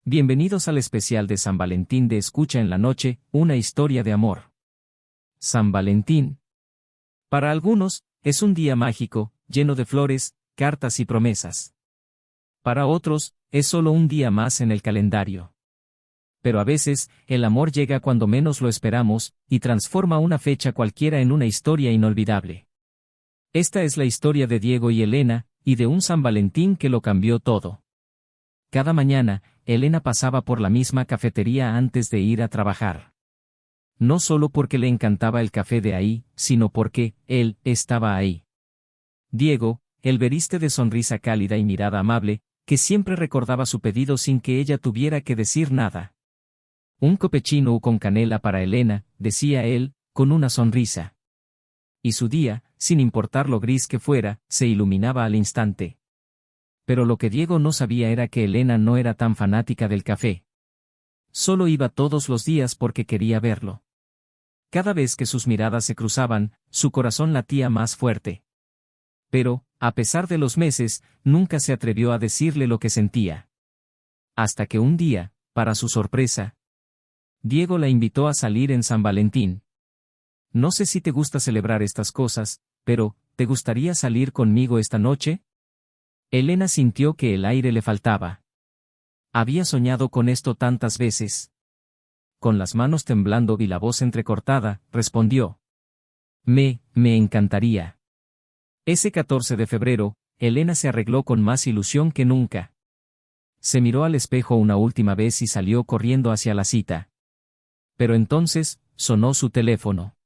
Bienvenidos al especial de San Valentín de Escucha en la Noche, una historia de amor. San Valentín. Para algunos, es un día mágico, lleno de flores, cartas y promesas. Para otros, es solo un día más en el calendario. Pero a veces, el amor llega cuando menos lo esperamos, y transforma una fecha cualquiera en una historia inolvidable. Esta es la historia de Diego y Elena, y de un San Valentín que lo cambió todo. Cada mañana, Elena pasaba por la misma cafetería antes de ir a trabajar. No solo porque le encantaba el café de ahí, sino porque él estaba ahí. Diego, el veriste de sonrisa cálida y mirada amable, que siempre recordaba su pedido sin que ella tuviera que decir nada. Un cappuccino con canela para Elena, decía él, con una sonrisa. Y su día, sin importar lo gris que fuera, se iluminaba al instante. Pero lo que Diego no sabía era que Elena no era tan fanática del café. Solo iba todos los días porque quería verlo. Cada vez que sus miradas se cruzaban, su corazón latía más fuerte. Pero, a pesar de los meses, nunca se atrevió a decirle lo que sentía. Hasta que un día, para su sorpresa, Diego la invitó a salir en San Valentín. No sé si te gusta celebrar estas cosas, pero, ¿te gustaría salir conmigo esta noche? Elena sintió que el aire le faltaba. Había soñado con esto tantas veces. Con las manos temblando y la voz entrecortada, respondió. Me encantaría. Ese 14 de febrero, Elena se arregló con más ilusión que nunca. Se miró al espejo una última vez y salió corriendo hacia la cita. Pero entonces, sonó su teléfono.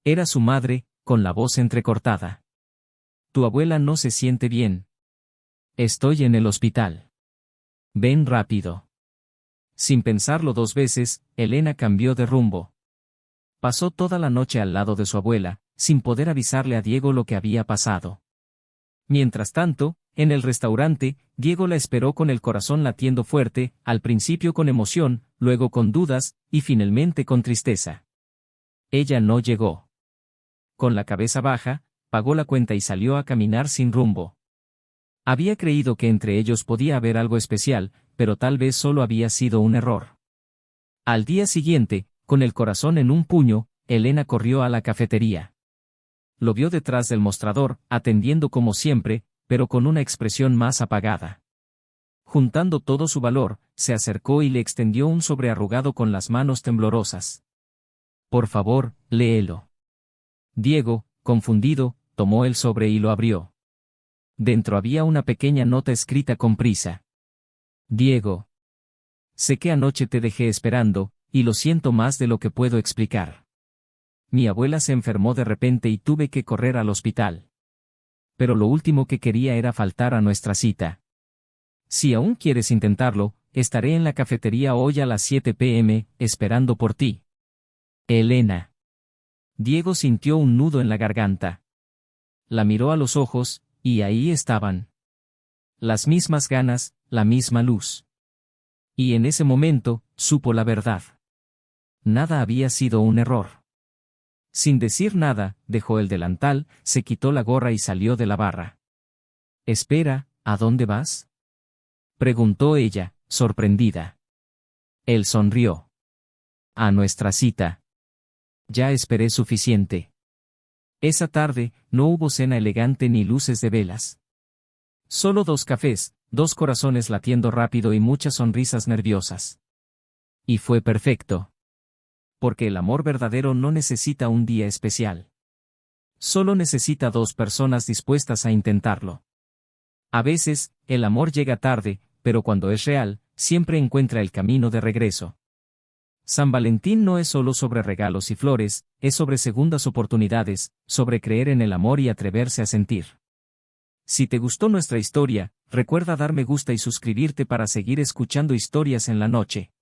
Era su madre, con la voz entrecortada. Tu abuela no se siente bien. Estoy en el hospital. Ven rápido. Sin pensarlo dos veces, Elena cambió de rumbo. Pasó toda la noche al lado de su abuela, sin poder avisarle a Diego lo que había pasado. Mientras tanto, en el restaurante, Diego la esperó con el corazón latiendo fuerte, al principio con emoción, luego con dudas, y finalmente con tristeza. Ella no llegó. Con la cabeza baja, pagó la cuenta y salió a caminar sin rumbo. Había creído que entre ellos podía haber algo especial, pero tal vez solo había sido un error. Al día siguiente, con el corazón en un puño, Elena corrió a la cafetería. Lo vio detrás del mostrador, atendiendo como siempre, pero con una expresión más apagada. Juntando todo su valor, se acercó y le extendió un sobre arrugado con las manos temblorosas. Por favor, léelo. Diego, confundido, tomó el sobre y lo abrió. Dentro había una pequeña nota escrita con prisa. Diego. Sé que anoche te dejé esperando, y lo siento más de lo que puedo explicar. Mi abuela se enfermó de repente y tuve que correr al hospital. Pero lo último que quería era faltar a nuestra cita. Si aún quieres intentarlo, estaré en la cafetería hoy a las 7 p.m., esperando por ti. Elena. Diego sintió un nudo en la garganta. La miró a los ojos, y ahí estaban. Las mismas ganas, la misma luz. Y en ese momento, supo la verdad. Nada había sido un error. Sin decir nada, dejó el delantal, se quitó la gorra y salió de la barra. Espera, ¿a dónde vas? Preguntó ella, sorprendida. Él sonrió. A nuestra cita. Ya esperé suficiente. Esa tarde, no hubo cena elegante ni luces de velas. Solo 2 cafés, 2 corazones latiendo rápido y muchas sonrisas nerviosas. Y fue perfecto. Porque el amor verdadero no necesita un día especial. Solo necesita 2 personas dispuestas a intentarlo. A veces, el amor llega tarde, pero cuando es real, siempre encuentra el camino de regreso. San Valentín no es solo sobre regalos y flores, es sobre segundas oportunidades, sobre creer en el amor y atreverse a sentir. Si te gustó nuestra historia, recuerda dar me gusta y suscribirte para seguir escuchando historias en la noche.